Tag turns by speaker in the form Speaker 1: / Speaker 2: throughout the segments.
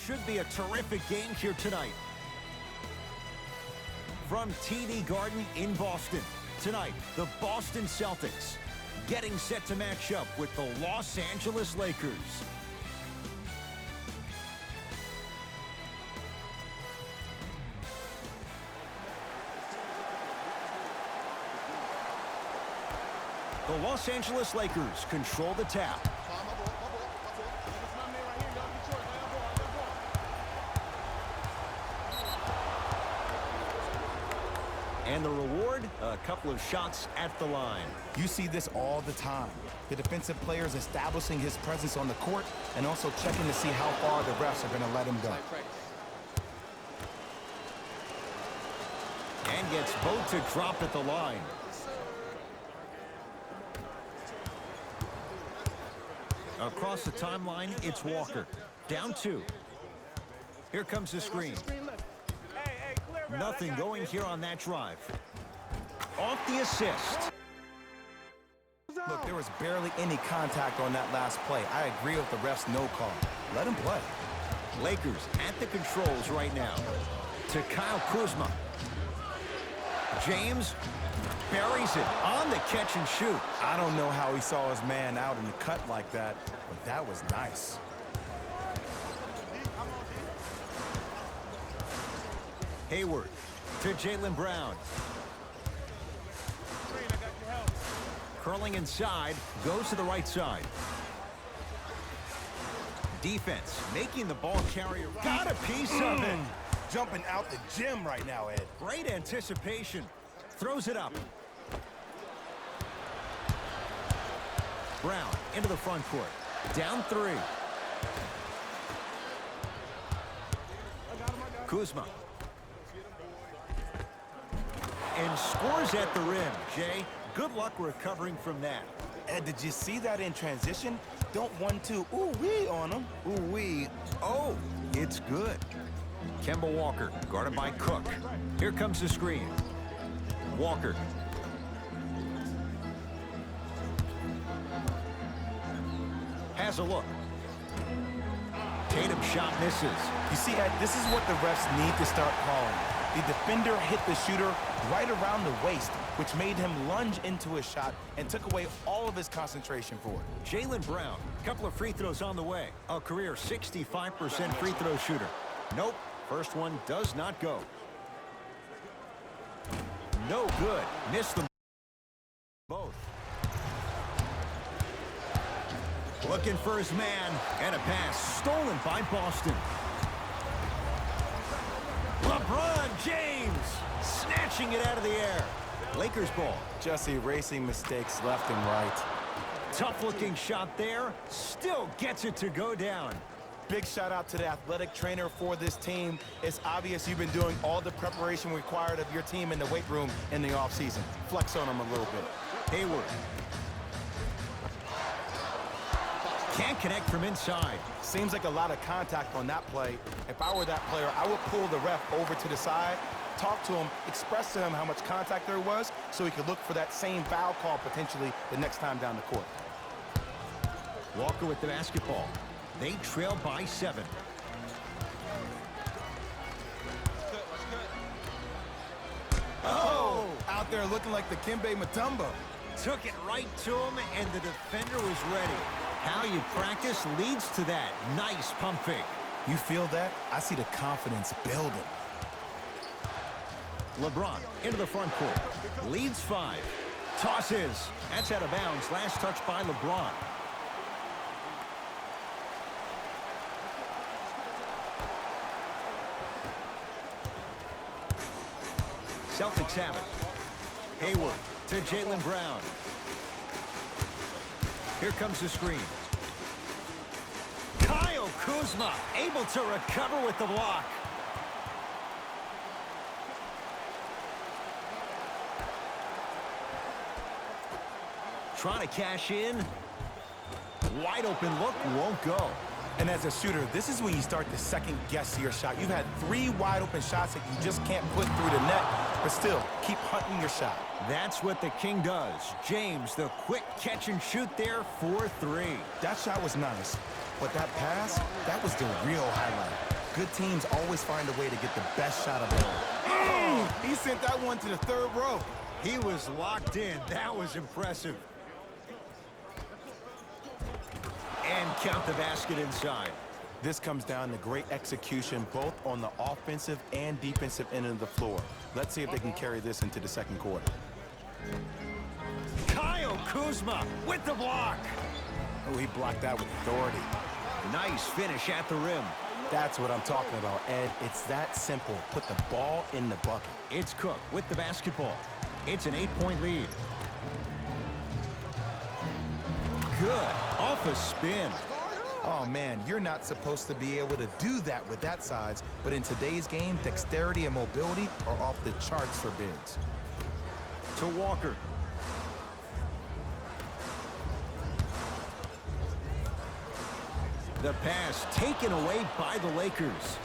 Speaker 1: should be a terrific game here tonight. From TD Garden in Boston, tonight, the Boston Celtics getting set to match up with the Los Angeles Lakers. The Los Angeles Lakers control the tap. And the reward, a couple of shots at the line.
Speaker 2: You see this all the time. The defensive players establishing his presence on the court and also checking to see how far the refs are going to let him go.
Speaker 1: And gets both to drop at the line. Across the timeline, it's Walker. Down 2. Here comes the screen. Nothing going here on that drive. Off the assist.
Speaker 2: Look, there was barely any contact on that last play. I agree with the ref's no call. Let him play.
Speaker 1: Lakers at the controls right now. To Kyle Kuzma. James buries it on the catch and shoot.
Speaker 2: I don't know how he saw his man out in the cut like that, but that was nice.
Speaker 1: Hayward to Jaylen Brown. Curling inside, goes to the right side. Defense making the ball carrier. Got a piece of it.
Speaker 2: Jumping out the gym right now, Ed.
Speaker 1: Great anticipation. Throws it up. Brown into the front court. Down 3. Kuzma. And scores at the rim. Jay, good luck recovering from that.
Speaker 2: Ed, did you see that in transition? Don't 1-2 ooh-wee on him.
Speaker 1: Ooh-wee. Oh, it's good. Kemba Walker, guarded by Cook. Here comes the screen. Walker. Has a look. Tatum shot misses.
Speaker 2: You see, Ed, this is what the refs need to start calling. The defender hit the shooter right around the waist, which made him lunge into his shot and took away all of his concentration for it.
Speaker 1: Jaylen Brown, a couple of free throws on the way. A career 65% free throw shooter. Nope, first one does not go. No good. Missed them both. Looking for his man, and a pass stolen by Boston. LeBron James snatching it out of the air. Lakers ball.
Speaker 2: Just erasing mistakes left and right.
Speaker 1: Tough-looking shot there. Still gets it to go down.
Speaker 2: Big shout out to the athletic trainer for this team. It's obvious you've been doing all the preparation required of your team in the weight room in the offseason. Flex on them a little bit.
Speaker 1: Hayward. Can't connect from inside.
Speaker 2: Seems like a lot of contact on that play. If I were that player, I would pull the ref over to the side, talk to him, express to him how much contact there was so he could look for that same foul call potentially the next time down the court.
Speaker 1: Walker with the basketball. They trail by 7.
Speaker 2: Oh! Out there looking like the Kimbe Mutombo.
Speaker 1: Took it right to him, and the defender was ready. How you practice leads to that. Nice pump fake.
Speaker 2: You feel that? I see the confidence building.
Speaker 1: LeBron into the front court. Leads 5. Tosses. That's out of bounds. Last touch by LeBron. Celtics have it. Hayward to Jaylen Brown. Here comes the screen. Kyle Kuzma able to recover with the block. Trying to cash in. Wide open look, won't go.
Speaker 2: And as a shooter, this is when you start to second guess your shot. You've had 3 wide open shots that you just can't put through the net, but still, keep hunting your shot.
Speaker 1: That's what the King does. James, the quick catch and shoot there for 3.
Speaker 2: That shot was nice, but that pass, that was the real highlight. Good teams always find a way to get the best shot available. Oh, he sent that one to the third row.
Speaker 1: He was locked in. That was impressive. And count the basket inside.
Speaker 2: This comes down to great execution both on the offensive and defensive end of the floor. Let's see if they can carry this into the second quarter.
Speaker 1: Kyle Kuzma with the block.
Speaker 2: Oh, he blocked that with authority.
Speaker 1: Nice finish at the rim.
Speaker 2: That's what I'm talking about, Ed. It's that simple. Put the ball in the bucket.
Speaker 1: It's Cook with the basketball. It's an 8-point lead. Good. Off a spin.
Speaker 2: Oh, man, you're not supposed to be able to do that with that size, but in today's game, dexterity and mobility are off the charts for bigs.
Speaker 1: To Walker. The pass taken away by the Lakers.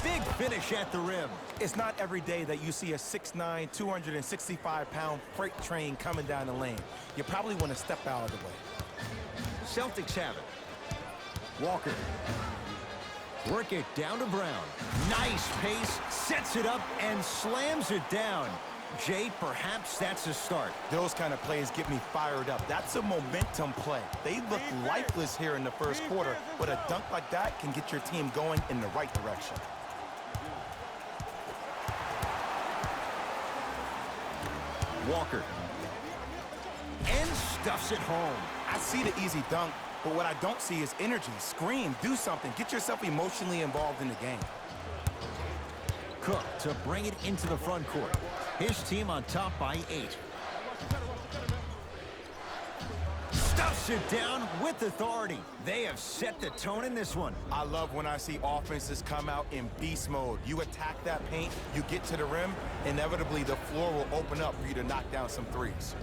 Speaker 1: Big finish at the rim.
Speaker 2: It's not every day that you see a 6'9", 265-pound freight train coming down the lane. You probably want to step out of the way.
Speaker 1: Celtics have it. Walker. Work it down to Brown. Nice pace, sets it up, and slams it down. Jay, perhaps that's a start.
Speaker 2: Those kind of plays get me fired up. That's a momentum play. They look lifeless here in the first quarter, but a dunk like that can get your team going in the right direction.
Speaker 1: Walker. And stuffs it home.
Speaker 2: I see the easy dunk, but what I don't see is energy. Scream, do something. Get yourself emotionally involved in the game.
Speaker 1: Cook to bring it into the front court. His team on top by 8. Stuffs it down with authority. They have set the tone in this one.
Speaker 2: I love when I see offenses come out in beast mode. You attack that paint, you get to the rim, inevitably the floor will open up for you to knock down some threes.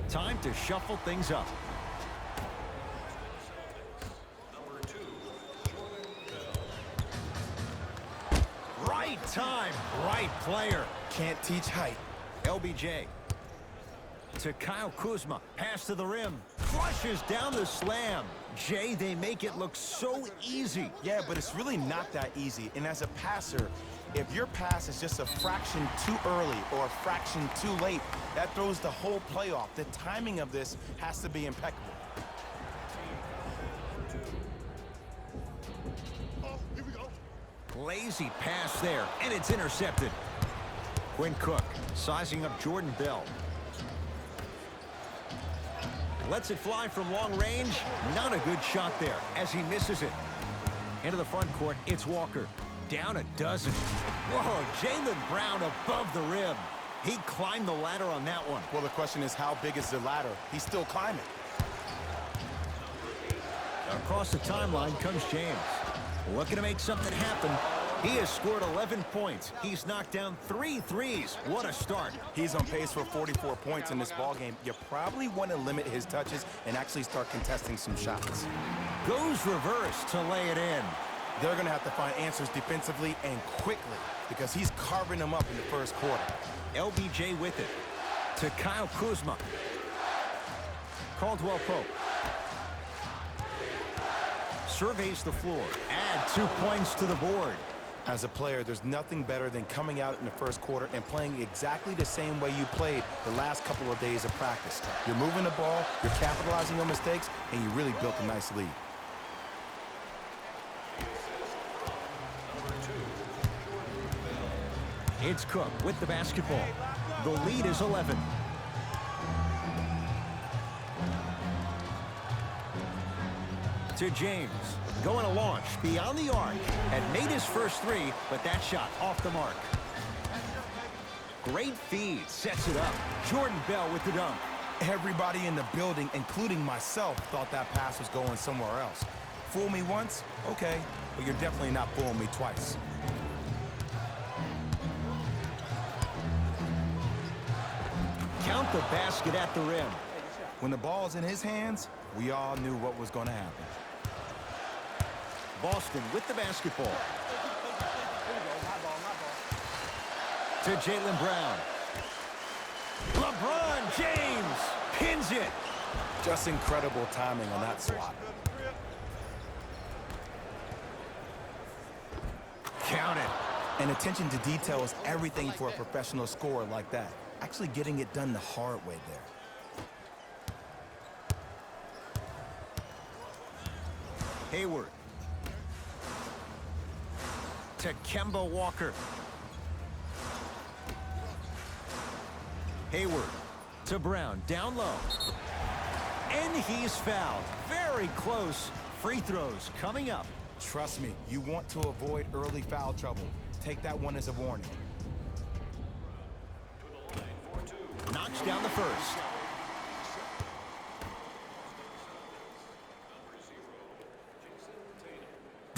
Speaker 1: Time to shuffle things up. Right time, right player.
Speaker 2: Can't teach height.
Speaker 1: LBJ. To Kyle Kuzma. Pass to the rim. Flushes down the slam. Jay, they make it look so easy.
Speaker 2: Yeah, but it's really not that easy. And as a passer, if your pass is just a fraction too early or a fraction too late, that throws the whole play off. The timing of this has to be impeccable.
Speaker 3: Here we go.
Speaker 1: Lazy pass there, and it's intercepted. Quinn Cook sizing up Jordan Bell. Lets it fly from long range. Not a good shot there as he misses it. Into the front court, it's Walker. Down a dozen. Whoa, Jaylen Brown above the rim. He climbed the ladder on that one.
Speaker 2: Well, the question is, how big is the ladder? He's still climbing.
Speaker 1: Across the timeline comes James. Looking to make something happen. He has scored 11 points. He's knocked down 3 threes. What a start.
Speaker 2: He's on pace for 44 points in this ballgame. You probably want to limit his touches and actually start contesting some shots.
Speaker 1: Goes reverse to lay it in.
Speaker 2: They're going to have to find answers defensively and quickly because he's carving them up in the first quarter.
Speaker 1: LBJ with it. To Kyle Kuzma. Caldwell Pope. Surveys the floor. Add 2 points to the board.
Speaker 2: As a player, there's nothing better than coming out in the first quarter and playing exactly the same way you played the last couple of days of practice. You're moving the ball, you're capitalizing on mistakes, and you really built a nice lead.
Speaker 1: It's Cook with the basketball. The lead is 11. To James. Going to launch beyond the arc. And made his first 3, but that shot off the mark. Great feed. Sets it up. Jordan Bell with the dunk.
Speaker 2: Everybody in the building, including myself, thought that pass was going somewhere else. Fool me once? Okay. But you're definitely not fooling me twice.
Speaker 1: Count the basket at the rim.
Speaker 2: When the ball's in his hands, we all knew what was going to happen.
Speaker 1: Boston with the basketball. To Jaylen Brown. LeBron James pins it.
Speaker 2: Just incredible timing on that swat.
Speaker 1: Count it.
Speaker 2: And attention to detail is everything for a professional scorer like that. Actually getting it done the hard way there.
Speaker 1: Hayward. To Kemba Walker. Hayward to Brown, down low. And he's fouled. Very close. Free throws coming up.
Speaker 2: Trust me, you want to avoid early foul trouble. Take that one as a warning.
Speaker 1: Knocks down the first.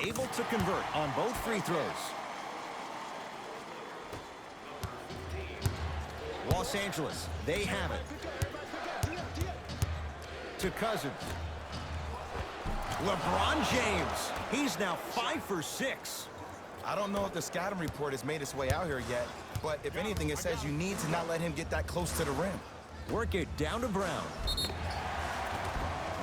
Speaker 1: Able to convert on both free throws. Los Angeles, they have it. To Cousins. LeBron James, he's now 5 for 6.
Speaker 2: I don't know if the scouting report has made its way out here yet, but if anything, it says you need to not let him get that close to the rim.
Speaker 1: Work it down to Brown.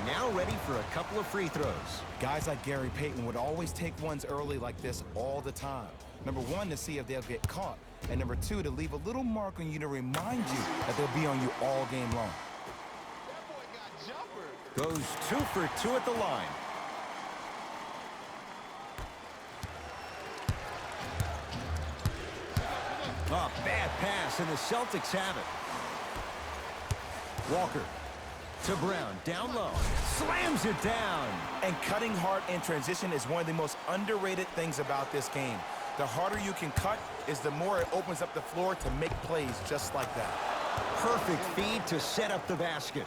Speaker 1: Now ready for a couple of free throws.
Speaker 2: Guys like Gary Payton would always take ones early like this all the time. Number one, to see if they'll get caught. And number two, to leave a little mark on you to remind you that they'll be on you all game long.
Speaker 1: Goes 2 for 2 at the line. Oh, bad pass, and the Celtics have it. Walker to Brown, down low. Slams it down.
Speaker 2: And cutting hard in transition is one of the most underrated things about this game. The harder you can cut is the more it opens up the floor to make plays just like that.
Speaker 1: Perfect feed to set up the basket.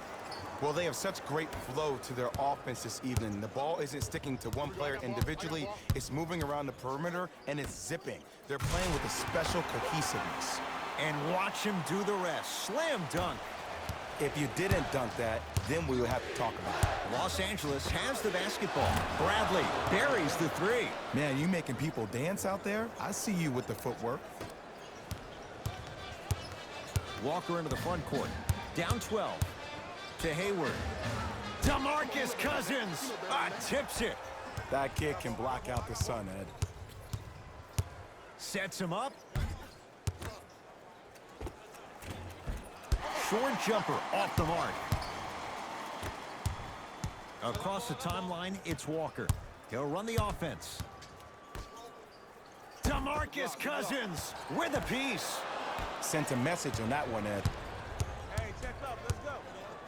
Speaker 2: Well, they have such great flow to their offense this evening. The ball isn't sticking to one player individually. It's moving around the perimeter, and it's zipping. They're playing with a special cohesiveness.
Speaker 1: And watch him do the rest. Slam dunk.
Speaker 2: If you didn't dunk that, then we would have to talk about it.
Speaker 1: Los Angeles has the basketball. Bradley buries the three.
Speaker 2: Man, you making people dance out there? I see you with the footwork.
Speaker 1: Walker into the front court. Down 12. To Hayward. DeMarcus Cousins tips it.
Speaker 2: That kid can block out the sun, Ed.
Speaker 1: Sets him up. Short jumper off the mark. Across the timeline, it's Walker. He'll run the offense. DeMarcus Cousins with a piece.
Speaker 2: Sent a message on that one, Ed.
Speaker 3: Hey, check up. Let's go.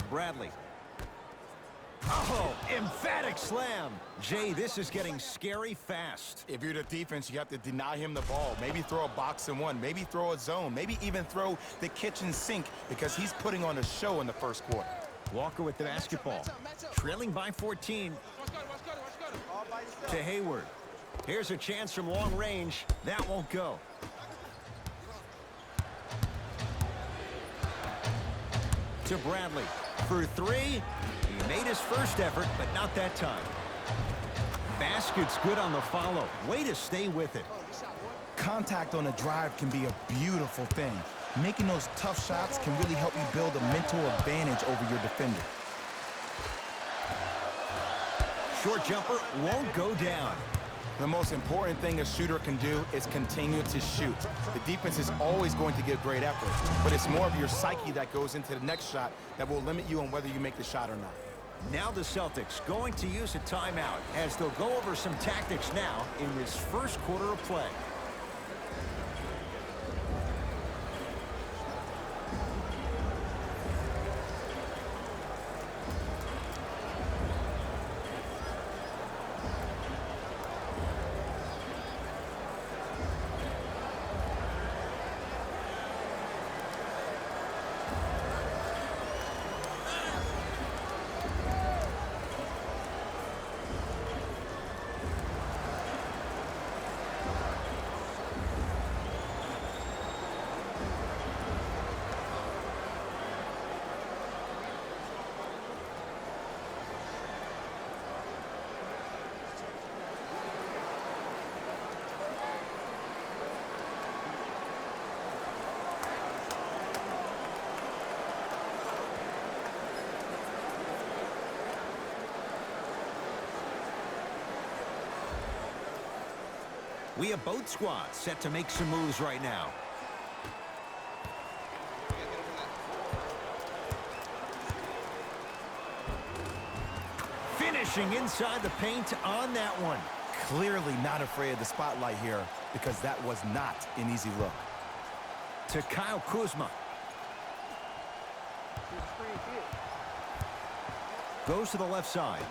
Speaker 1: Bradley. Oh, emphatic slam. Jay, this is getting scary fast.
Speaker 2: If you're the defense, you have to deny him the ball. Maybe throw a box and one. Maybe throw a zone. Maybe even throw the kitchen sink because he's putting on a show in the first quarter.
Speaker 1: Walker with the basketball. Trailing by 14. To Hayward. Here's a chance from long range. That won't go. To Bradley. For three. He made his first effort, but not that time. Basket's good on the follow. Way to stay with it.
Speaker 2: Contact on a drive can be a beautiful thing. Making those tough shots can really help you build a mental advantage over your defender.
Speaker 1: Short jumper won't go down.
Speaker 2: The most important thing a shooter can do is continue to shoot. The defense is always going to give great effort, but it's more of your psyche that goes into the next shot that will limit you on whether you make the shot or not.
Speaker 1: Now the Celtics going to use a timeout as they'll go over some tactics now in this first quarter of play. We have both squads set to make some moves right now. Finishing inside the paint on that one.
Speaker 2: Clearly not afraid of the spotlight here because that was not an easy look.
Speaker 1: To Kyle Kuzma. Goes to the left side.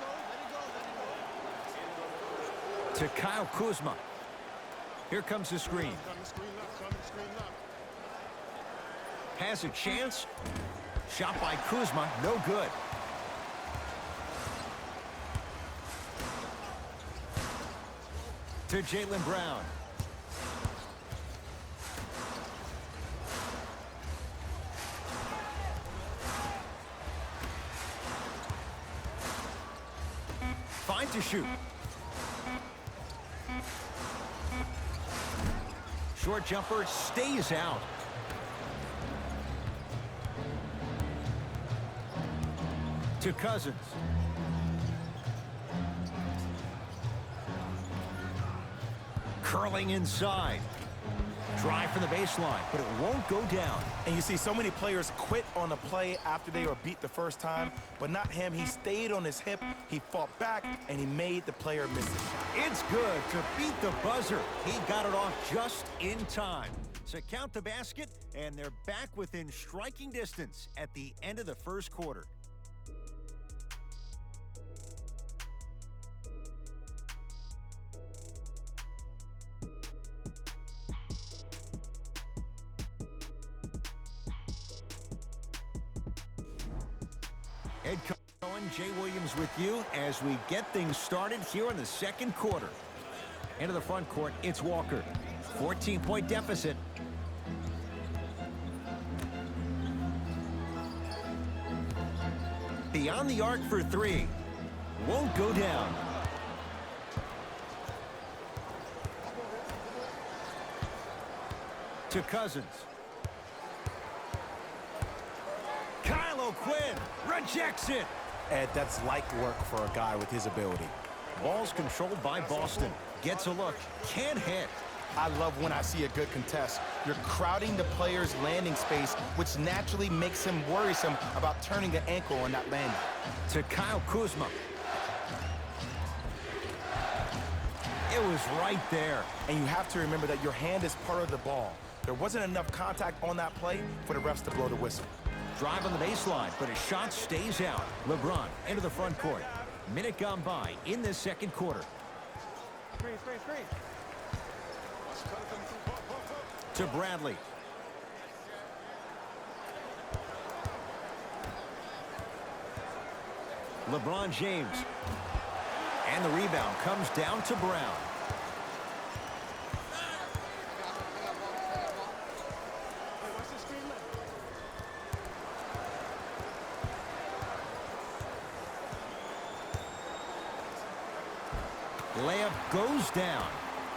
Speaker 1: To Kyle Kuzma. Here comes the screen. Has a chance. Shot by Kuzma, no good. To Jaylen Brown. Fine to shoot. Short jumper stays out. To Cousins. Curling inside. Drive from the baseline, but it won't go down.
Speaker 2: And you see so many players quit on a play after they were beat the first time, but not him. He stayed on his hip, he fought back, and he made the player miss it.
Speaker 1: It's good to beat the buzzer. He got it off just in time. So count the basket, and they're back within striking distance at the end of the first quarter. Ed Cohen, Jay Williams with you as we get things started here in the second quarter. Into the front court, it's Walker. 14-point deficit. Beyond the arc for three. Won't go down. To Cousins. Kyle O'Quinn rejects it.
Speaker 2: Ed, that's light work for a guy with his ability.
Speaker 1: Ball's controlled by Boston. Gets a look. Can't hit.
Speaker 2: I love when I see a good contest. You're crowding the player's landing space, which naturally makes him worrisome about turning the ankle on that landing.
Speaker 1: To Kyle Kuzma. It was right there.
Speaker 2: And you have to remember that your hand is part of the ball. There wasn't enough contact on that play for the refs to blow the whistle.
Speaker 1: Drive on the baseline, but his shot stays out. LeBron into the front court. Minute gone by in this second quarter.
Speaker 3: Screen.
Speaker 1: To Bradley. LeBron James. And the rebound comes down to Brown. Layup goes down.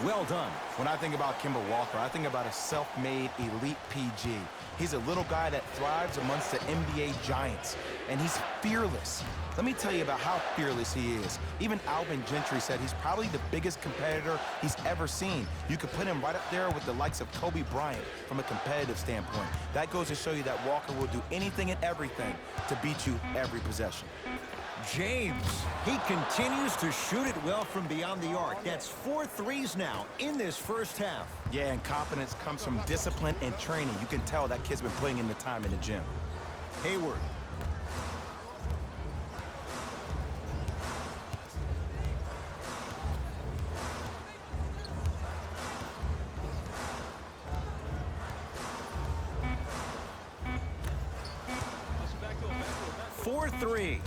Speaker 1: Well done.
Speaker 2: When I think about Kemba Walker, I think about a self-made elite PG. He's a little guy that thrives amongst the NBA giants, and he's fearless. Let me tell you about how fearless he is. Even Alvin Gentry said he's probably the biggest competitor he's ever seen. You could put him right up there with the likes of Kobe Bryant from a competitive standpoint. That goes to show you that Walker will do anything and everything to beat you every possession.
Speaker 1: James, he continues to shoot it well from beyond the arc. That's 4 threes now in this first half.
Speaker 2: Yeah, and confidence comes from discipline and training. You can tell that kid's been putting in the time in the gym.
Speaker 1: Hayward. For 3.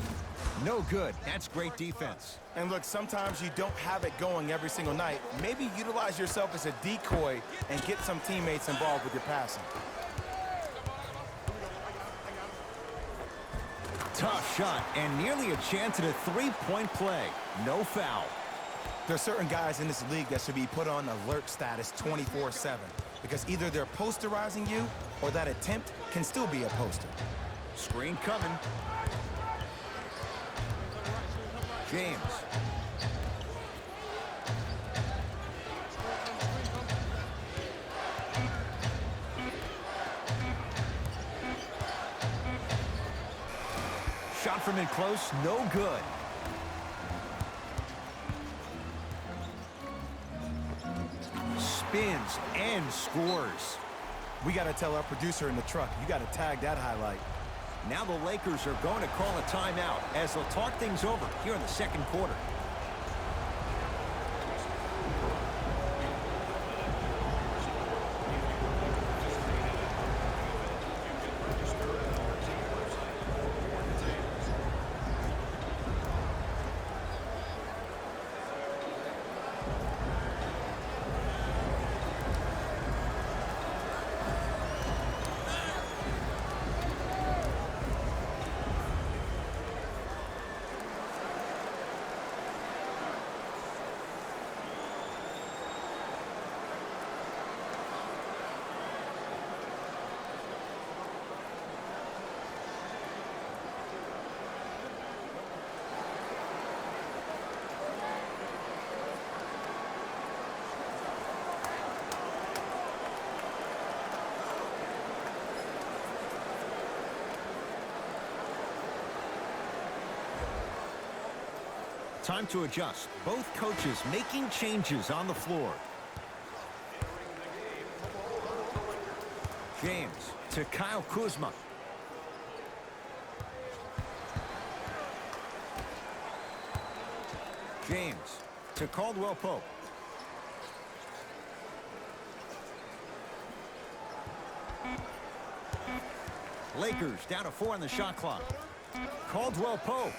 Speaker 1: No good. That's great defense.
Speaker 2: And look, sometimes you don't have it going every single night. Maybe utilize yourself as a decoy and get some teammates involved with your passing.
Speaker 1: Tough shot and nearly a chance at a three-point play. No foul.
Speaker 2: There are certain guys in this league that should be put on alert status 24/7 because either they're posterizing you or that attempt can still be a poster.
Speaker 1: Screen coming. James. from in close, no good. Spins and scores.
Speaker 2: We got to tell our producer in the truck, you got to tag that highlight.
Speaker 1: Now the Lakers are going to call a timeout as they'll talk things over here in the second quarter. Time to adjust. Both coaches making changes on the floor. James to Kyle Kuzma. James to Caldwell Pope. Lakers down to 4 on the shot clock. Caldwell Pope.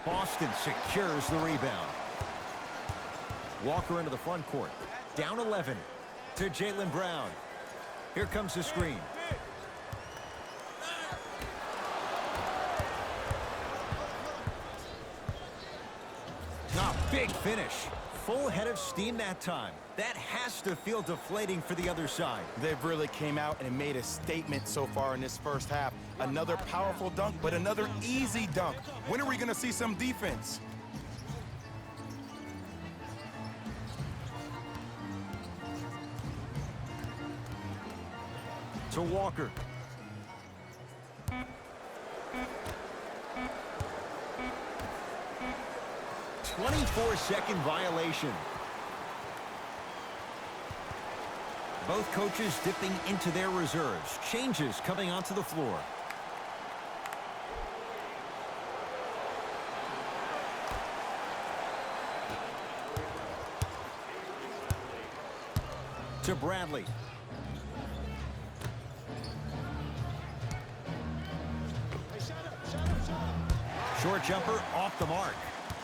Speaker 1: Boston secures the rebound. Walker into the front court. Down 11 to Jaylen Brown. Here comes the screen. Big finish. Full head of steam that time. That has to feel deflating for the other side.
Speaker 2: They've really came out and made a statement so far in this first half. Another powerful dunk, but another easy dunk. When are we going to see some defense?
Speaker 1: To Walker. "24-second violation." Both coaches dipping into their reserves. Changes coming onto the floor. To Bradley. Short jumper off the mark.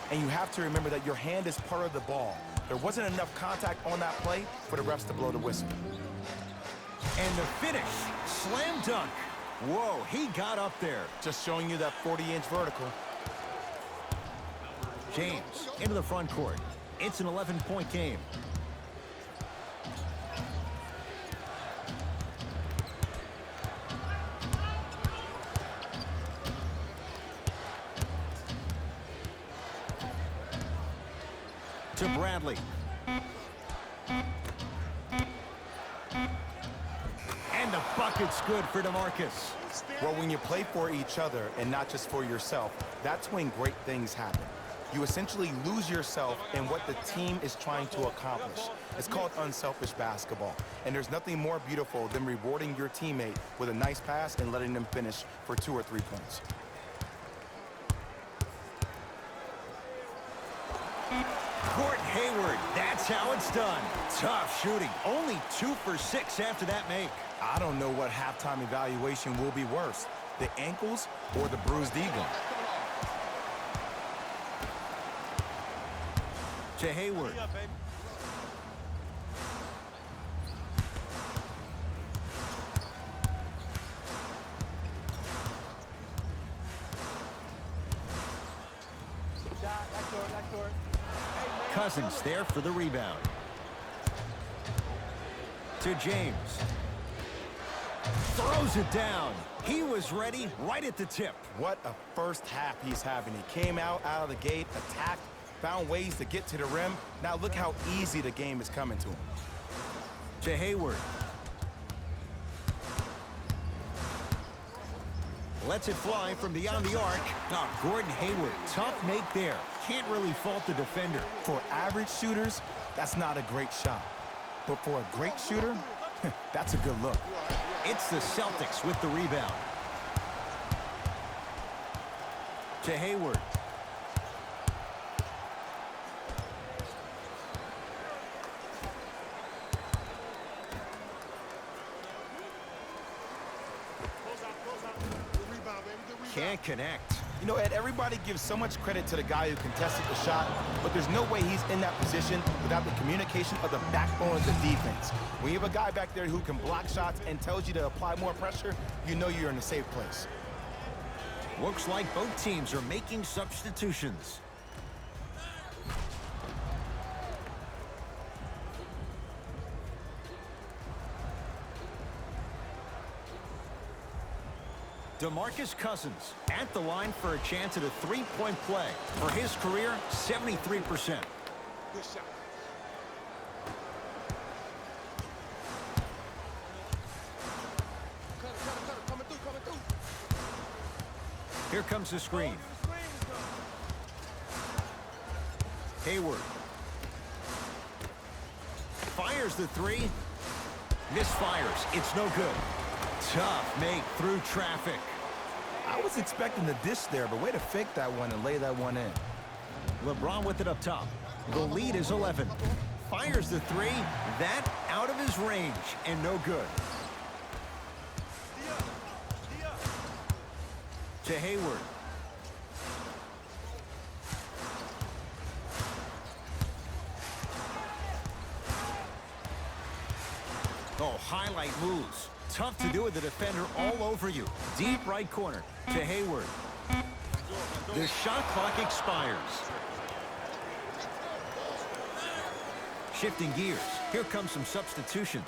Speaker 2: And you have to remember that your hand is part of the ball. There wasn't enough contact on that play for the refs to blow the whistle.
Speaker 1: And the finish. Slam dunk. Whoa, he got up there.
Speaker 2: Just showing you that 40-inch vertical.
Speaker 1: James into the front court. It's an 11-point game. To Bradley. And the bucket's good for DeMarcus.
Speaker 2: Well, when you play for each other and not just for yourself, that's when great things happen. You essentially lose yourself in what the team is trying to accomplish. It's called unselfish basketball. And there's nothing more beautiful than rewarding your teammate with a nice pass and letting them finish for 2 or 3 points.
Speaker 1: Court Hayward, that's how it's done. Tough shooting. Only 2 for 6 after that make.
Speaker 2: I don't know what halftime evaluation will be worse, the ankles or the bruised ego.
Speaker 1: To Hayward. Cousins there for the rebound. To James. Throws it down. He was ready right at the tip.
Speaker 2: What a first half he's having. He came out of the gate, attacked, found ways to get to the rim. Now look how easy the game is coming to him.
Speaker 1: To Hayward. Lets it fly from beyond the arc. Oh, Gordon Hayward, tough make there. Can't really fault the defender.
Speaker 2: For average shooters, that's not a great shot. But for a great shooter, that's a good look.
Speaker 1: It's the Celtics with the rebound. To Hayward. Can't connect.
Speaker 2: You know, Ed, everybody gives so much credit to the guy who contested the shot, but there's no way he's in that position without the communication of the backbone of the defense. When you have a guy back there who can block shots and tells you to apply more pressure, you know you're in a safe place.
Speaker 1: Looks like both teams are making substitutions. DeMarcus Cousins at the line for a chance at a three-point play. For his career, 73%.
Speaker 3: Good shot. Coming through.
Speaker 1: Here comes the screen. Hayward. Fires the three. Misfires. It's no good. Tough make through traffic.
Speaker 2: I was expecting the dish there, but way to fake that one and lay that one in.
Speaker 1: LeBron with it up top. The lead is 11. Fires the three. That out of his range and no good. To Hayward. Oh, highlight moves. Tough to do with the defender all over you. Deep right corner to Hayward. The shot clock expires. Shifting gears. Here comes some substitutions.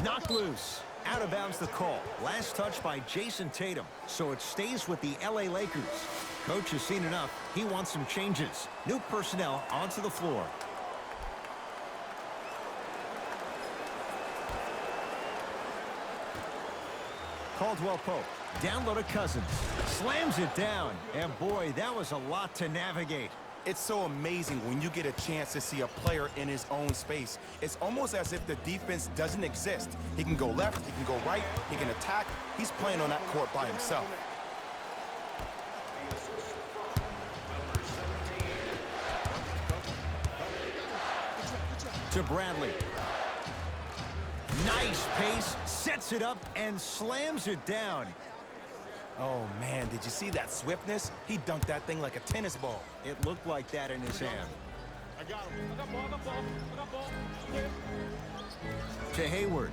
Speaker 1: Knocked loose. Out of bounds the call. Last touch by Jason Tatum. So it stays with the LA Lakers. Coach has seen enough. He wants some changes. New personnel onto the floor. Caldwell Pope. Down low to Cousins. Slams it down. And boy, that was a lot to navigate.
Speaker 2: It's so amazing when you get a chance to see a player in his own space. It's almost as if the defense doesn't exist. He can go left, he can go right, he can attack. He's playing on that court by himself.
Speaker 1: To Bradley. Nice pace, sets it up and slams it down.
Speaker 2: Oh, man, did you see that swiftness? He dunked that thing like a tennis ball.
Speaker 1: It looked like that in his hand.
Speaker 3: I got him. I got ball.
Speaker 1: To Hayward.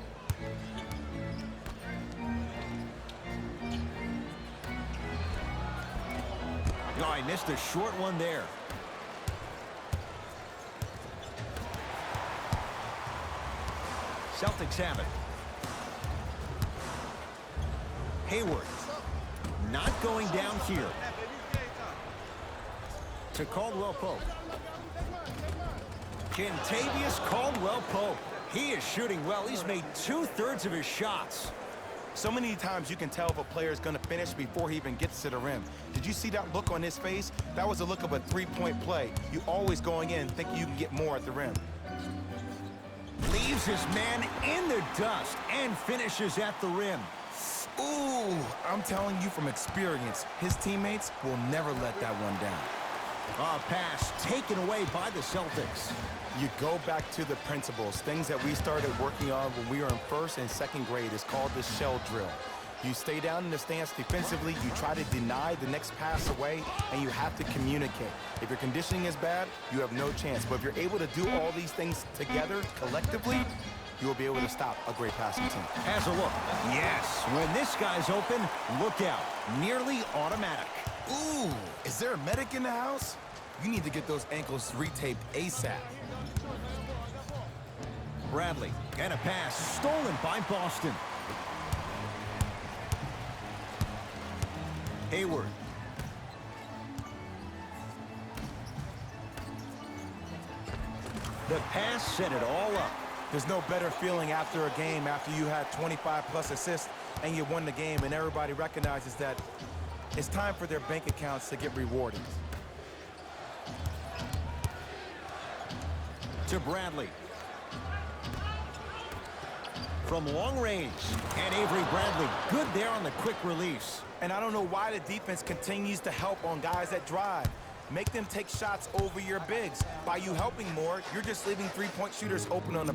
Speaker 1: Oh, I missed a short one there. Celtics have it. Hayward. Not going down here. To Caldwell Pope. Kentavious Caldwell Pope. He is shooting well. He's made 2/3 of his shots.
Speaker 2: So many times you can tell if a player is going to finish before he even gets to the rim. Did you see that look on his face? That was a look of a three-point play. You always going in thinking you can get more at the rim.
Speaker 1: Leaves his man in the dust and finishes at the rim.
Speaker 2: Ooh, I'm telling you from experience, his teammates will never let that one down.
Speaker 1: A pass taken away by the Celtics.
Speaker 2: You go back to the principles, things that we started working on when we were in first and second grade. It's called the shell drill. You stay down in the stance defensively, you try to deny the next pass away, and you have to communicate. If your conditioning is bad, you have no chance. But if you're able to do all these things together, collectively, you will be able to stop a great passing team.
Speaker 1: Has a look. Yes, when this guy's open, look out. Nearly automatic.
Speaker 2: Ooh, is there a medic in the house? You need to get those ankles retaped ASAP.
Speaker 1: Bradley, and a pass stolen by Boston. Hayward. The pass set it all up.
Speaker 2: There's no better feeling after a game after you had 25+ assists and you won the game and everybody recognizes that it's time for their bank accounts to get rewarded.
Speaker 1: To Bradley. From long range. And Avery Bradley, good there on the quick release.
Speaker 2: And I don't know why the defense continues to help on guys that drive. Make them take shots over your bigs. By you helping more, you're just leaving three-point shooters open on the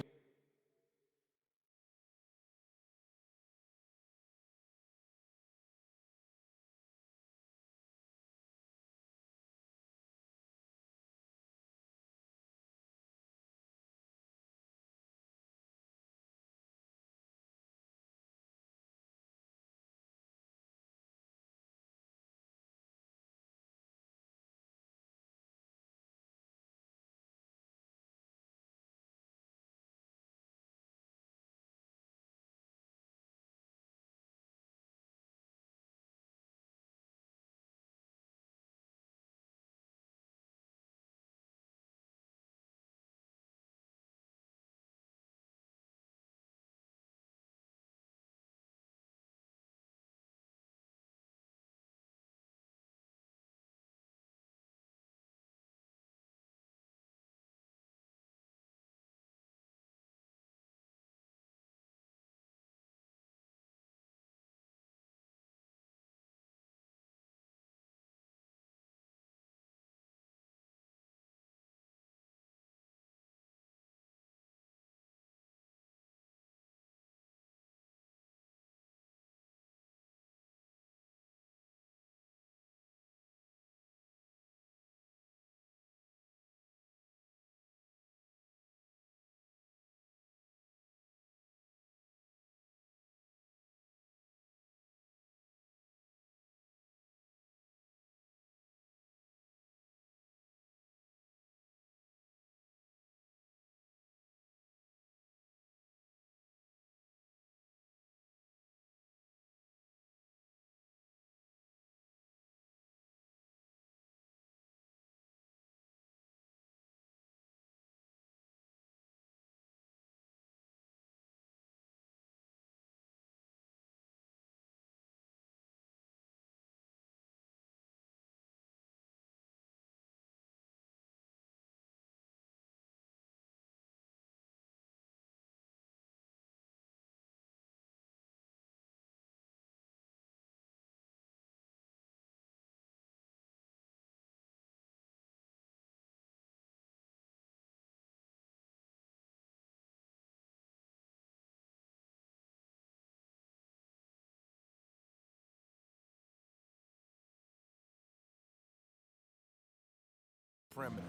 Speaker 2: perimeter.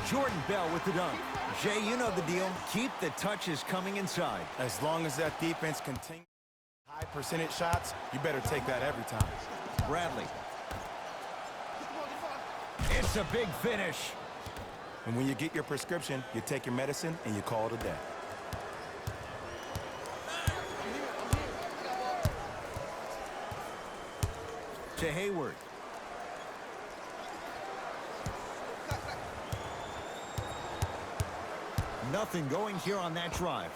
Speaker 1: Jordan Bell with the dunk. Jay, you know the deal. Keep the touches coming inside.
Speaker 2: As long as that defense continues high percentage shots, you better take that every time.
Speaker 1: Bradley. It's a big finish.
Speaker 2: And when you get your prescription, you take your medicine and you call it a day.
Speaker 1: To Hayward. Nothing going here on that drive.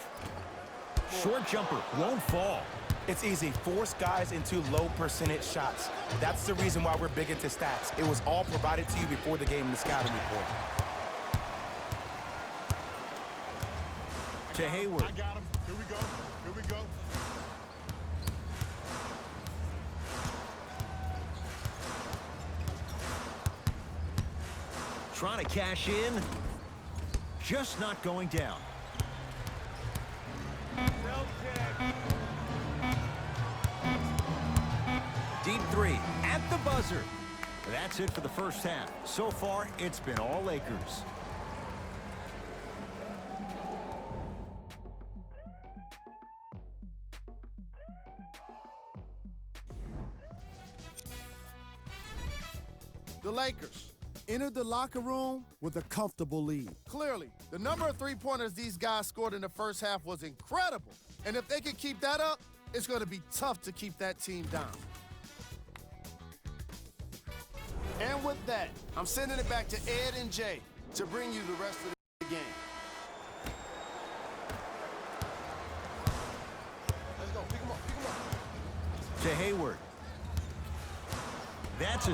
Speaker 1: Short jumper won't fall.
Speaker 2: It's easy. Force guys into low percentage shots. That's the reason why we're big into stats. It was all provided to you before the game in the scouting report.
Speaker 1: To Hayward.
Speaker 3: I got him. Here we go. Here we go.
Speaker 1: Trying to cash in. Just not going down. Deep three at the buzzer. That's it for the first half. So far, it's been all Lakers.
Speaker 4: The Lakers entered the locker room with a comfortable lead.
Speaker 5: Clearly, the number of three-pointers these guys scored in the first half was incredible. And if they can keep that up, it's going to be tough to keep that team down. And with that, I'm sending it back to Ed and Jay to bring you the rest of the game.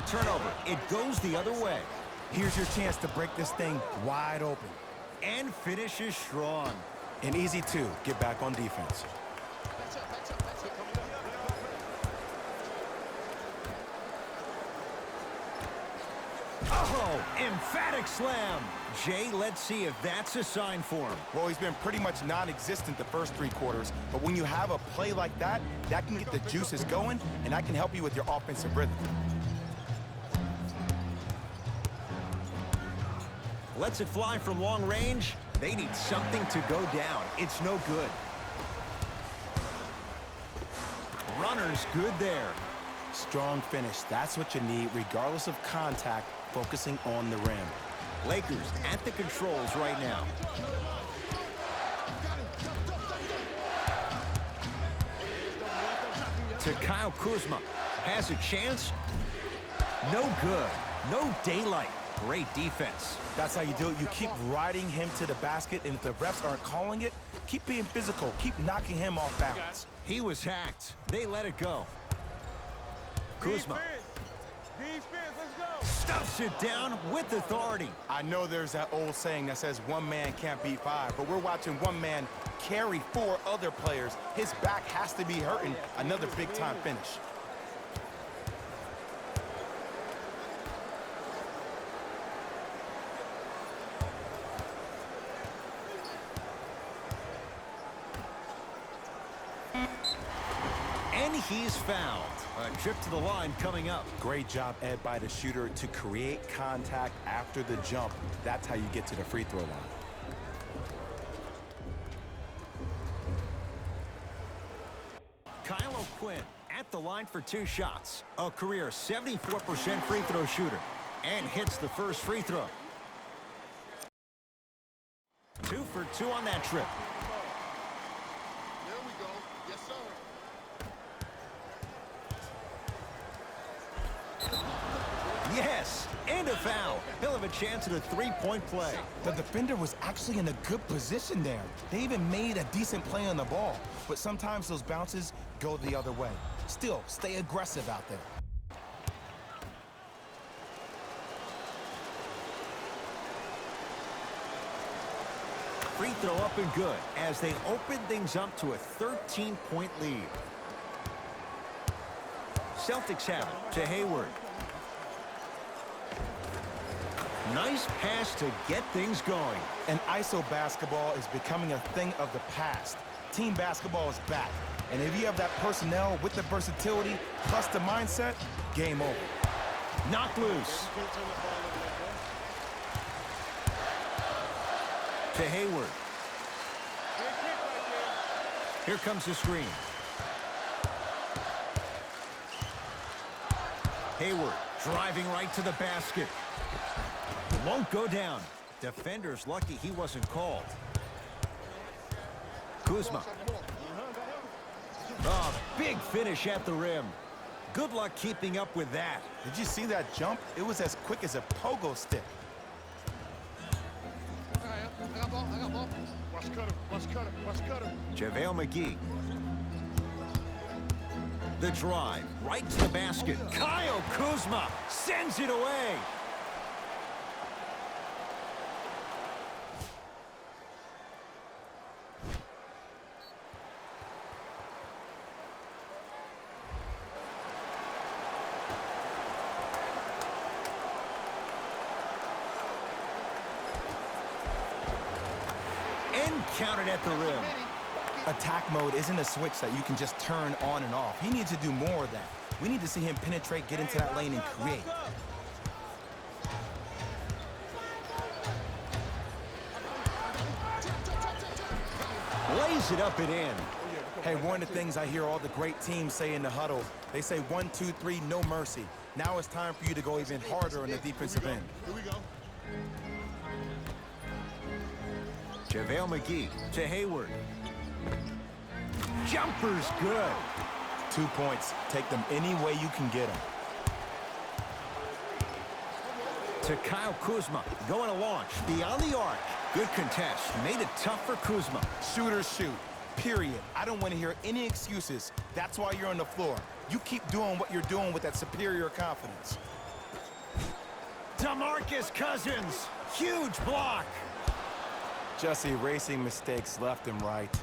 Speaker 1: turnover. It goes the other way.
Speaker 2: Here's your chance to break this thing wide open.
Speaker 1: And finishes strong.
Speaker 2: And easy, too. Get back on defense.
Speaker 1: Oh, emphatic slam. Jay, let's see if that's a sign for him.
Speaker 2: Well, he's been pretty much non-existent the first 3 quarters, but when you have a play like that, that can get the juices going, and that can help you with your offensive rhythm.
Speaker 1: Lets it fly from long range. They need something to go down. It's no good. Runner's good there.
Speaker 2: Strong finish. That's what you need, regardless of contact, focusing on the rim.
Speaker 1: Lakers at the controls right now. To Kyle Kuzma. Has a chance. No good. No daylight. Great defense.
Speaker 2: That's how you do it. You keep riding him to the basket, and if the refs aren't calling it, keep being physical. Keep knocking him off balance.
Speaker 1: He was hacked. They let it go. Kuzma.
Speaker 3: Defense, let's go.
Speaker 1: Stuffs it down with authority.
Speaker 2: I know there's that old saying that says one man can't beat 5, but we're watching one man carry 4 other players. His back has to be hurting. Another big-time finish.
Speaker 1: And he's fouled. A trip to the line coming up.
Speaker 2: Great job, Ed, by the shooter to create contact after the jump. That's how you get to the free throw line.
Speaker 1: Kyle O'Quinn at the line for 2 shots. A career 74% free throw shooter. And hits the first free throw. 2 for 2 on that trip.
Speaker 3: There we go. Yes, sir.
Speaker 1: Yes, and a foul. He'll have a chance at a 3-point play.
Speaker 2: The defender was actually in a good position there. They even made a decent play on the ball, but sometimes those bounces go the other way. Still, stay aggressive out there.
Speaker 1: Free throw up and good as they open things up to a 13-point lead. Celtics have it to Hayward. Nice pass to get things going.
Speaker 2: And ISO basketball is becoming a thing of the past. Team basketball is back. And if you have that personnel with the versatility plus the mindset, game over.
Speaker 1: Knocked loose. To Hayward. Here comes the screen. Hayward driving right to the basket. Won't go down. Defender's lucky he wasn't called. Kuzma. Oh, big finish at the rim. Good luck keeping up with that.
Speaker 2: Did you see that jump? It was as quick as a pogo stick.
Speaker 3: I got ball. Watch cutter.
Speaker 1: JaVale McGee. The drive, right to the basket. Kyle Kuzma sends it away. And counted at the rim.
Speaker 2: Attack mode isn't a switch that you can just turn on and off. He needs to do more of that. We need to see him penetrate, get into that lane, and create.
Speaker 1: Lays it up and in.
Speaker 2: Hey, one of the things I hear all the great teams say in the huddle, they say 1, 2, 3, no mercy. Now it's time for you to go even harder on the defensive end.
Speaker 3: Here we go.
Speaker 1: JaVale McGee to Hayward. Jumper's good.
Speaker 2: 2 points. Take them any way you can get them.
Speaker 1: To Kyle Kuzma. Going to launch. Beyond the arc. Good contest. Made it tough for Kuzma.
Speaker 2: Shooters shoot. Period. I don't want to hear any excuses. That's why you're on the floor. You keep doing what you're doing with that superior confidence.
Speaker 1: DeMarcus Cousins, huge block.
Speaker 2: Just erasing mistakes left and right.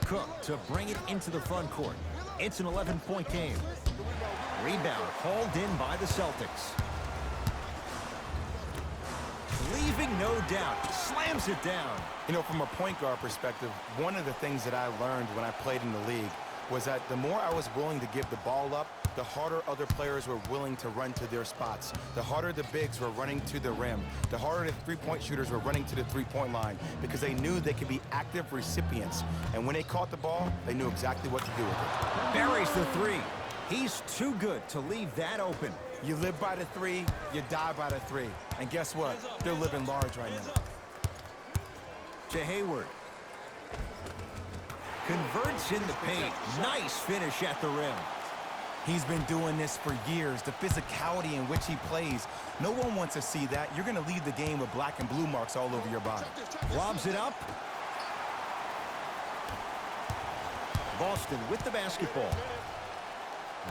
Speaker 1: Cook to bring it into the front court. It's an 11-point game. Rebound hauled in by the Celtics. Leaving no doubt. Slams it down.
Speaker 2: You know, from a point guard perspective, one of the things that I learned when I played in the league was that the more I was willing to give the ball up, the harder other players were willing to run to their spots. The harder the bigs were running to the rim. The harder the three-point shooters were running to the three-point line because they knew they could be active recipients. And when they caught the ball, they knew exactly what to do with it.
Speaker 1: Buries the three. He's too good to leave that open.
Speaker 2: You live by the three, you die by the three. And guess what? They're living large right now.
Speaker 1: To Hayward. Converts in the paint. Nice finish at the rim.
Speaker 2: He's been doing this for years. The physicality in which he plays, no one wants to see that. You're going to leave the game with black and blue marks all over your body.
Speaker 1: Lobs it up. Boston with the basketball.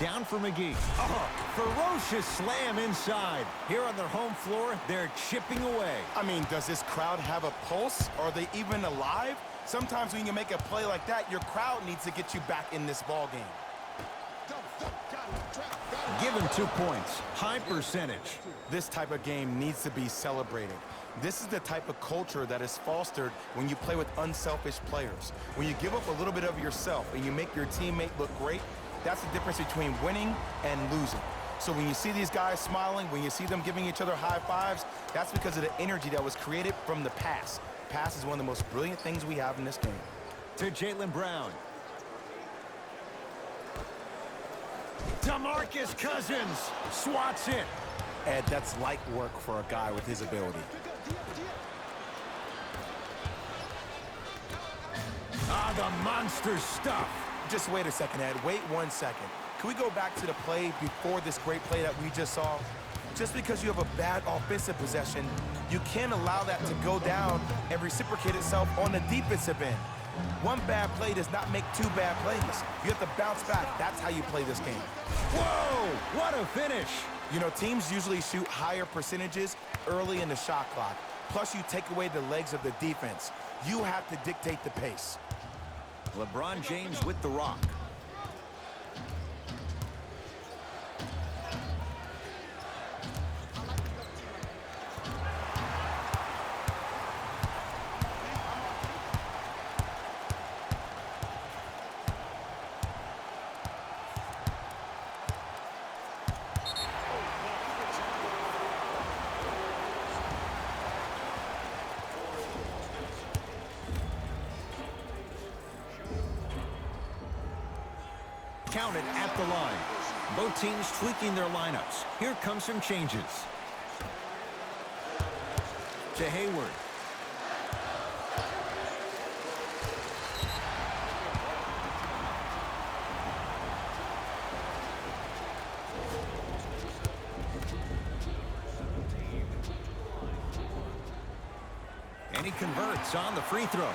Speaker 1: Down for McGee. Oh, ferocious slam inside. Here on their home floor, they're chipping away.
Speaker 2: I mean, does this crowd have a pulse? Are they even alive? Sometimes when you make a play like that, your crowd needs to get you back in this ball game.
Speaker 1: Give him 2 points. High percentage.
Speaker 2: This type of game needs to be celebrated. This is the type of culture that is fostered when you play with unselfish players. When you give up a little bit of yourself and you make your teammate look great, that's the difference between winning and losing. So when you see these guys smiling, when you see them giving each other high fives, that's because of the energy that was created from the pass. Pass is one of the most brilliant things we have in this game.
Speaker 1: To Jaylen Brown. DeMarcus Cousins swats it.
Speaker 2: Ed, that's light work for a guy with his ability.
Speaker 1: Ah, the monster stuff.
Speaker 2: Just wait a second, Ed. Wait 1 second. Can we go back to the play before this great play that we just saw? Just because you have a bad offensive possession, you can't allow that to go down and reciprocate itself on the defensive end. One bad play does not make 2 bad plays. You have to bounce back. That's how you play this game.
Speaker 1: Whoa, what a finish.
Speaker 2: You know, teams usually shoot higher percentages early in the shot clock. Plus, you take away the legs of the defense. You have to dictate the pace.
Speaker 1: LeBron James with the rock. Counted at the line. Both teams tweaking their lineups. Here come some changes. To Hayward. And he converts on the free throw.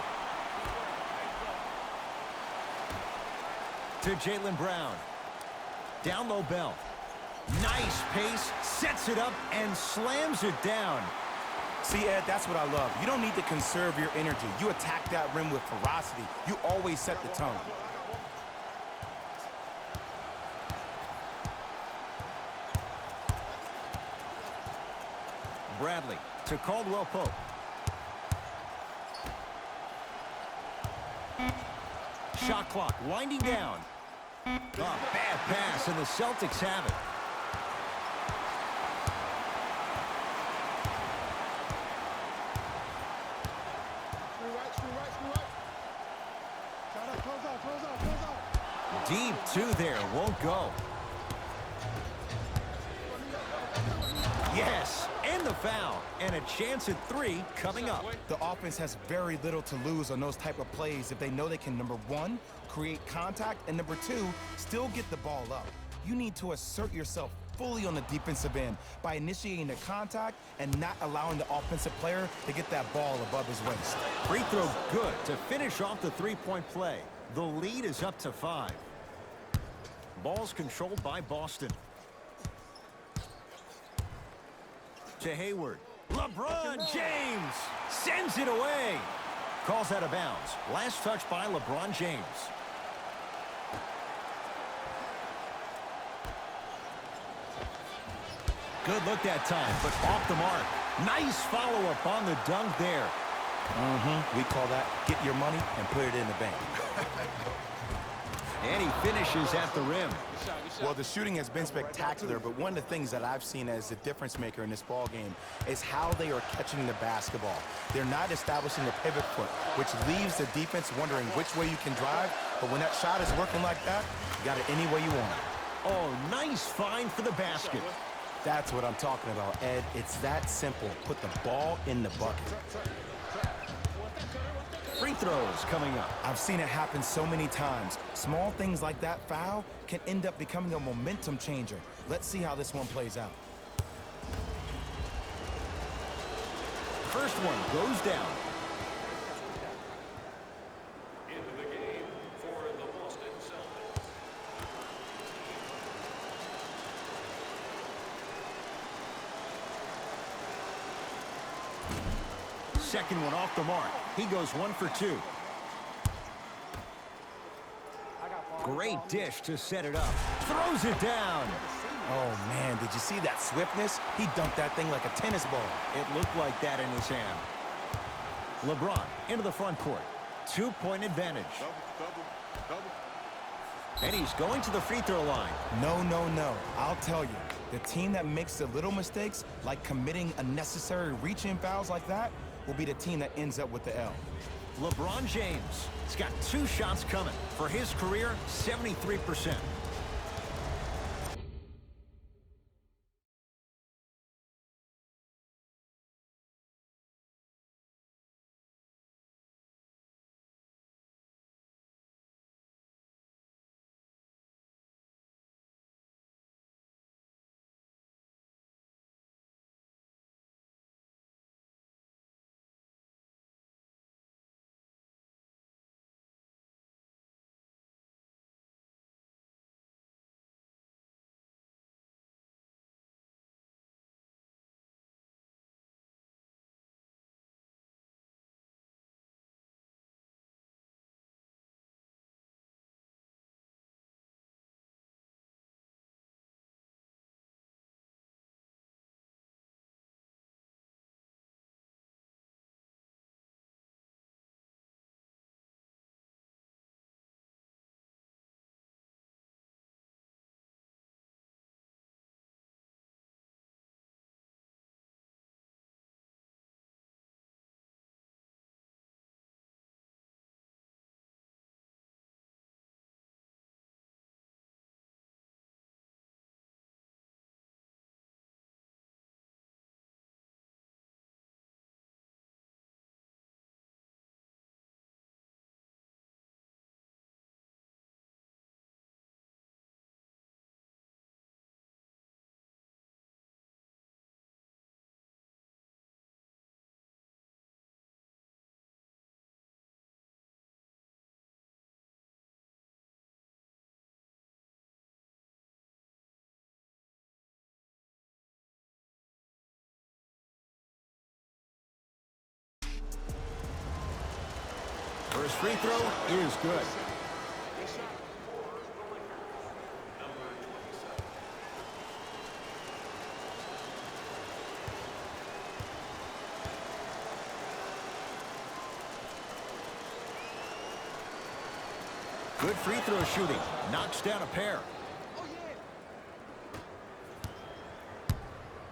Speaker 1: To Jaylen Brown. Down low Bell. Nice pace, sets it up, and slams it down.
Speaker 2: See, Ed, that's what I love. You don't need to conserve your energy. You attack that rim with ferocity. You always set the tone.
Speaker 1: Bradley to Caldwell Pope. Shot clock winding down. A bad pass, and the Celtics have it. Deep two there, won't go. Yes, and the foul, and a chance at 3 coming up.
Speaker 2: The offense has very little to lose on those type of plays if they know they can, number 1, create contact, and number 2, still get the ball up. You need to assert yourself fully on the defensive end by initiating the contact and not allowing the offensive player to get that ball above his waist.
Speaker 1: Free throw good to finish off the three-point play. The lead is up to 5. Ball's controlled by Boston. To Hayward. LeBron James sends it away. Calls out of bounds. Last touch by LeBron James. Good look that time, but off the mark. Nice follow-up on the dunk there.
Speaker 2: We call that get your money and put it in the bank.
Speaker 1: And he finishes at the rim.
Speaker 2: Well, the shooting has been spectacular, but one of the things that I've seen as the difference maker in this ball game is how they are catching the basketball. They're not establishing a pivot foot, which leaves the defense wondering which way you can drive, but when that shot is working like that, you got it any way you want it.
Speaker 1: Oh, nice find for the basket.
Speaker 2: That's what I'm talking about, Ed. It's that simple. Put the ball in the bucket.
Speaker 1: Free throws coming up.
Speaker 2: I've seen it happen so many times. Small things like that foul can end up becoming a momentum changer. Let's see how this one plays out.
Speaker 1: First one goes down.
Speaker 6: Into the game for the Boston Celtics.
Speaker 1: Second one off the mark. He goes 1 for 2. Great dish to set it up. Throws it down.
Speaker 2: Oh, man, did you see that swiftness? He dunked that thing like a tennis ball.
Speaker 1: It looked like that in his hand. LeBron into the front court. 2-point advantage.
Speaker 3: Double.
Speaker 1: And he's going to the free throw line.
Speaker 2: No, no, no. I'll tell you, the team that makes the little mistakes, like committing unnecessary reach-in fouls like that, will be the team that ends up with the L.
Speaker 1: LeBron James has got 2 shots coming. For his career, 73%. First free throw is good. Good free throw shooting. Knocks down a pair.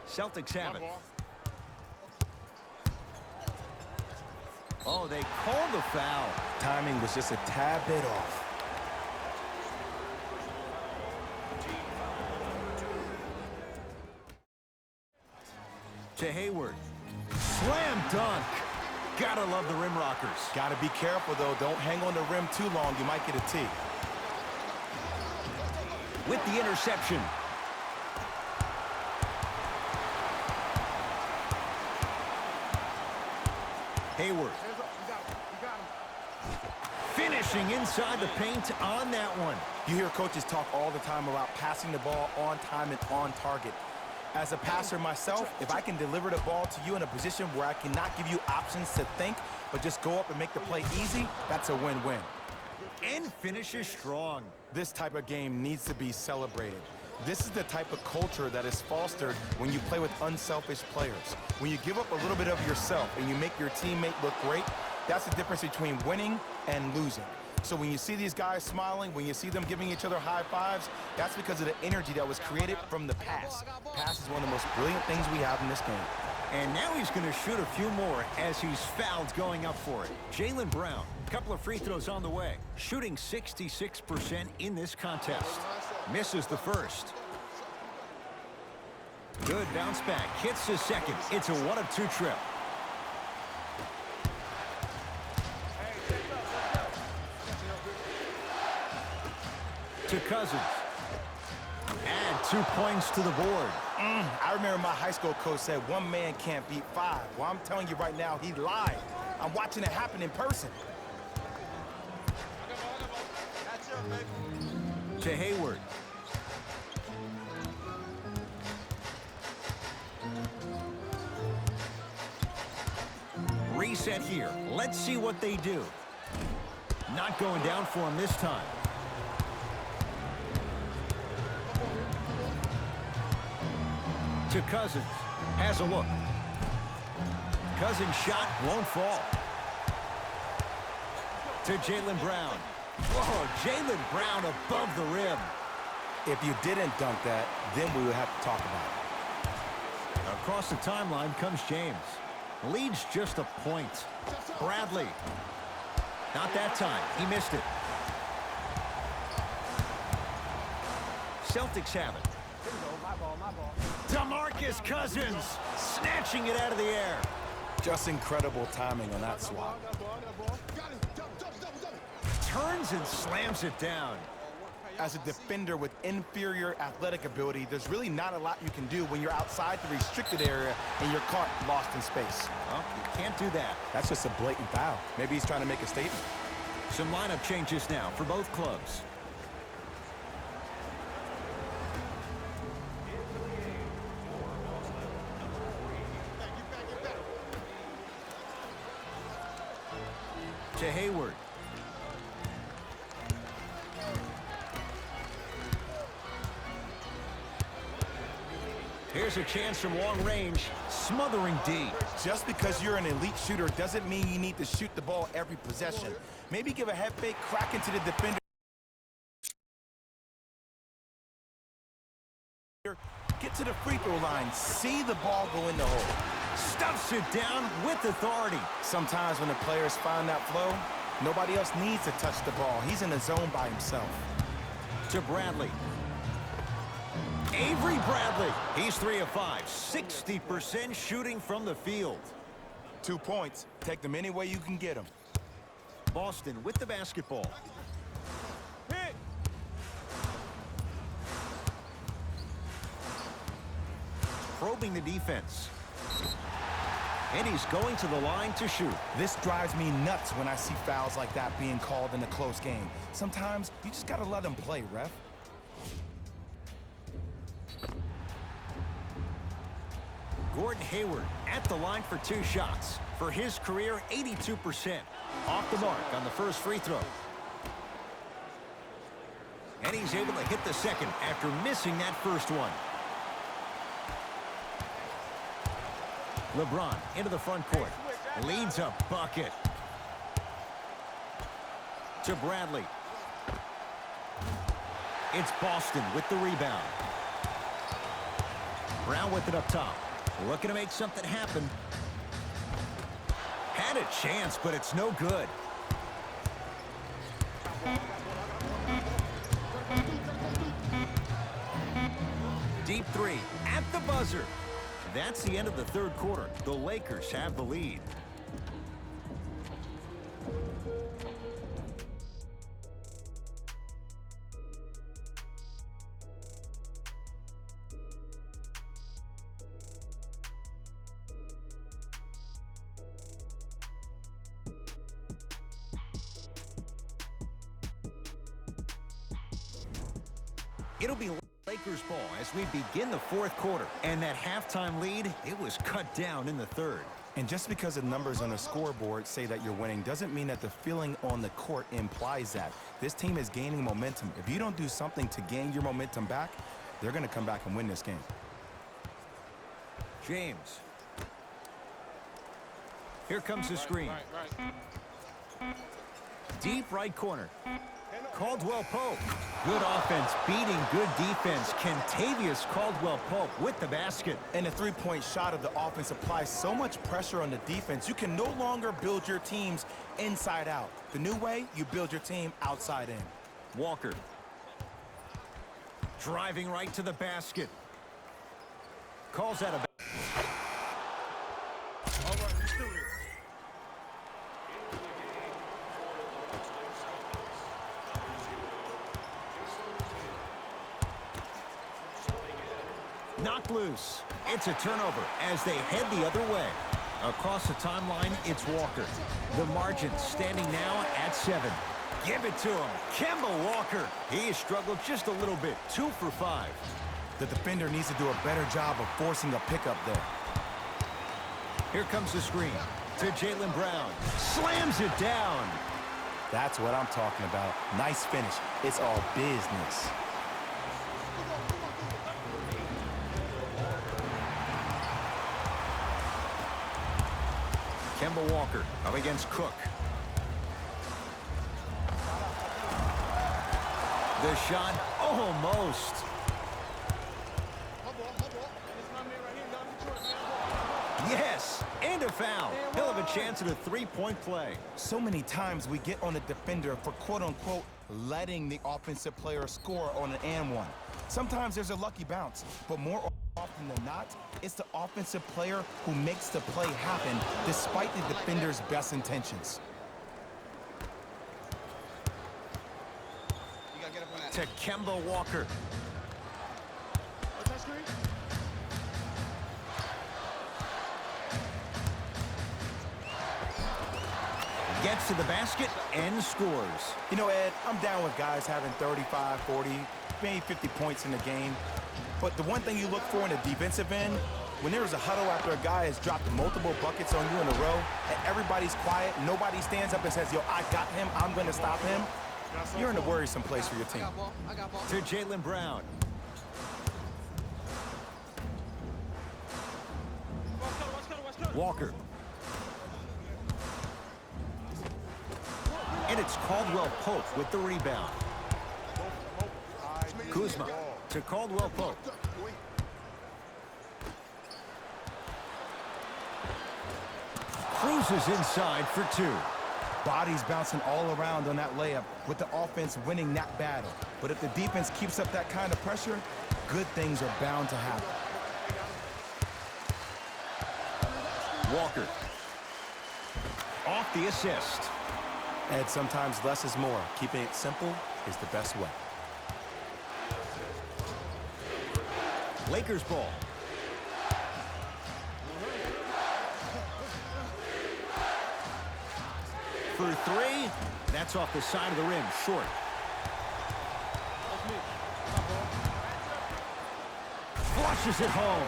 Speaker 1: Celtics have it. Oh, they called the foul.
Speaker 2: Timing was just a tad bit off.
Speaker 1: To Hayward. Slam dunk. Gotta love the rim rockers.
Speaker 2: Gotta be careful, though. Don't hang on the rim too long. You might get a tee.
Speaker 1: With the interception. Hayward. Finishing inside the paint on that one.
Speaker 2: You hear coaches talk all the time about passing the ball on time and on target. As a passer myself, if I can deliver the ball to you in a position where I cannot give you options to think, but just go up and make the play easy, that's a win-win.
Speaker 1: And finishes strong.
Speaker 2: This type of game needs to be celebrated. This is the type of culture that is fostered when you play with unselfish players. When you give up a little bit of yourself and you make your teammate look great, that's the difference between winning and losing. So when you see these guys smiling, when you see them giving each other high fives, that's because of the energy that was created from the pass. Pass is one of the most brilliant things we have in this game.
Speaker 1: And now he's going to shoot a few more as he's fouled going up for it. Jaylen Brown, a couple of free throws on the way. Shooting 66% in this contest. Misses the first. Good bounce back. Hits his second. It's a 1-of-2 trip. To Cousins. And 2 points to the board.
Speaker 2: I remember my high school coach said one man can't beat five. Well, I'm telling you right now, he lied. I'm watching it happen in person.
Speaker 1: To Hayward. Reset here. Let's see what they do. Not going down for him this time. To Cousins. Has a look. Cousins' shot won't fall. To Jaylen Brown. Whoa, Jaylen Brown above the rim.
Speaker 2: If you didn't dunk that, then we would have to talk about it.
Speaker 1: Across the timeline comes James. Leads just a point. Bradley. Not that time. He missed it. Celtics have it. DeMarcus Cousins snatching it out of the air.
Speaker 2: Just incredible timing on that swap.
Speaker 1: Turns and slams it down.
Speaker 2: As a defender with inferior athletic ability, there's really not a lot you can do when you're outside the restricted area and you're caught lost in space.
Speaker 1: Well, you can't do that.
Speaker 2: That's just a blatant foul. Maybe he's trying to make a statement.
Speaker 1: Some lineup changes now for both clubs. To Hayward. Here's a chance from long range, smothering D.
Speaker 2: Just because you're an elite shooter doesn't mean you need to shoot the ball every possession. Maybe give a head fake, crack into the defender. Get to the free throw line, see the ball go in the hole.
Speaker 1: Stuffs it down with authority.
Speaker 2: Sometimes when the players find that flow, nobody else needs to touch the ball. He's in the zone by himself.
Speaker 1: To Bradley. Avery Bradley. He's 3 of 5. 60% shooting from the field.
Speaker 2: 2 points. Take them any way you can get them.
Speaker 1: Boston with the basketball.
Speaker 3: Hit.
Speaker 1: Probing the defense. And he's going to the line to shoot.
Speaker 2: This drives me nuts when I see fouls like that being called in a close game. Sometimes you just gotta let them play, ref.
Speaker 1: Gordon Hayward at the line for 2 shots. For his career, 82%. Off the mark on the first free throw. And he's able to hit the second after missing that first one. LeBron into the front court. Leads a bucket. To Bradley. It's Boston with the rebound. Brown with it up top. Looking to make something happen. Had a chance, but it's no good. Deep three at the buzzer. That's the end of the third quarter. The Lakers have the lead. It'll be Lakers Lakers ball as we begin the fourth quarter. And that halftime lead, it was cut down in the third.
Speaker 2: And just because the numbers on the scoreboard say that you're winning doesn't mean that the feeling on the court implies that. This team is gaining momentum. If you don't do something to gain your momentum back, they're going to come back and win this game.
Speaker 1: James. Here comes the screen. Deep right corner. Caldwell Pope. Good offense beating good defense. Kentavious Caldwell Pope with the basket.
Speaker 2: And the three-point shot of the offense applies so much pressure on the defense, you can no longer build your teams inside out. The new way, you build your team outside in.
Speaker 1: Walker. Driving right to the basket. Calls out a... Knocked loose. It's a turnover as they head the other way. Across the timeline, it's Walker. The margin standing now at 7. Give it to him. Kemba Walker. He has struggled just a little bit. 2 for 5.
Speaker 2: The defender needs to do a better job of forcing a pickup there.
Speaker 1: Here comes the screen to Jaylen Brown. Slams it down.
Speaker 2: That's what I'm talking about. Nice finish. It's all business.
Speaker 1: Kemba Walker up against Cook. The shot almost. Yes, and a foul. He'll have a chance at a three-point play.
Speaker 2: So many times we get on the defender for quote-unquote letting the offensive player score on an and one. Sometimes there's a lucky bounce, but more often than not, it's the offensive player who makes the play happen despite the defender's best intentions.
Speaker 1: To Kemba Walker. Gets to the basket and scores.
Speaker 2: You know, Ed, I'm down with guys having 35, 40, maybe 50 points in the game. But the one thing you look for in the defensive end, when there is a huddle after a guy has dropped multiple buckets on you in a row, and everybody's quiet, nobody stands up and says, yo, I got him, I'm going to stop him, you're in a worrisome place for your team.
Speaker 1: To Jaylen Brown. Walker. And it's Caldwell Pope with the rebound. Kuzma to Caldwell Pope. Cruises inside for 2.
Speaker 2: Bodies bouncing all around on that layup with the offense winning that battle. But if the defense keeps up that kind of pressure, good things are bound to happen.
Speaker 1: Walker. Off the assist.
Speaker 2: And sometimes less is more. Keeping it simple is the best way.
Speaker 1: Lakers ball. For 3, that's off the side of the rim, short. Flushes it home.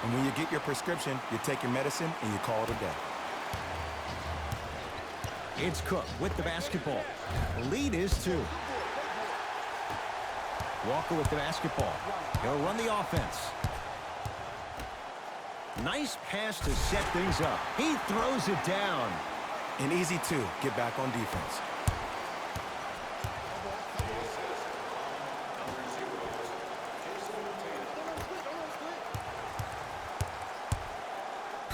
Speaker 2: And when you get your prescription, you take your medicine and you call it a day.
Speaker 1: It's Cook with the basketball. Lead is 2. Walker with the basketball. He'll run the offense. Nice pass to set things up. He throws it down.
Speaker 2: And easy, too. Get back on defense.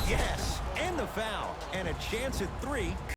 Speaker 1: Yes, and the foul. And a chance at 3.